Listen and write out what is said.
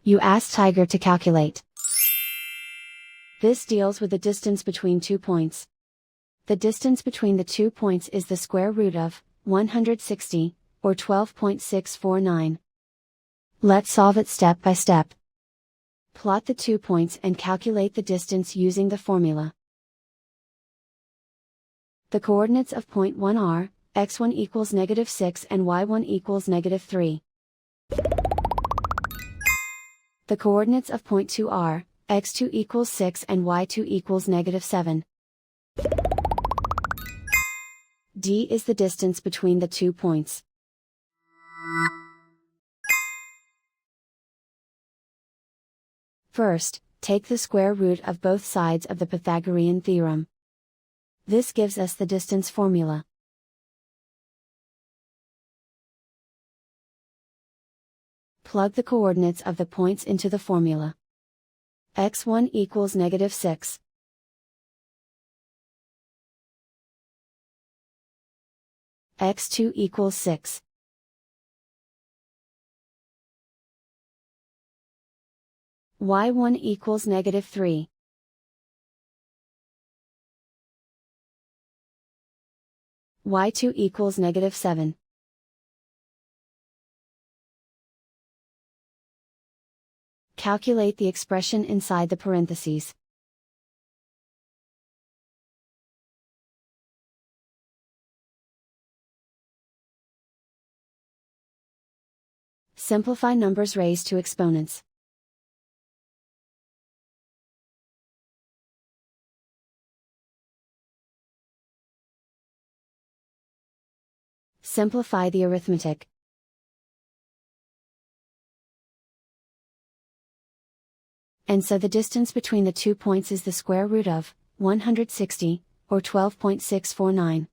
You ask Tiger to calculate. This deals with the distance between 2 points. The distance between the 2 points is the square root of 160, or 12.649. Let's solve it step by step. Plot the 2 points and calculate the distance using the formula. The coordinates of point 1 are, x1 equals -6 and y1 equals -3. The coordinates of point 2 are, x2 equals 6 and y2 equals -7. D is the distance between the 2 points. First, take the square root of both sides of the Pythagorean theorem. This gives us the distance formula. Plug the coordinates of the points into the formula. x1 equals -6. x2 equals 6. y1 equals -3. y2 equals -7. Calculate the expression inside the parentheses. Simplify numbers raised to exponents. Simplify the arithmetic. And so the distance between the 2 points is the square root of 160, or 12.649.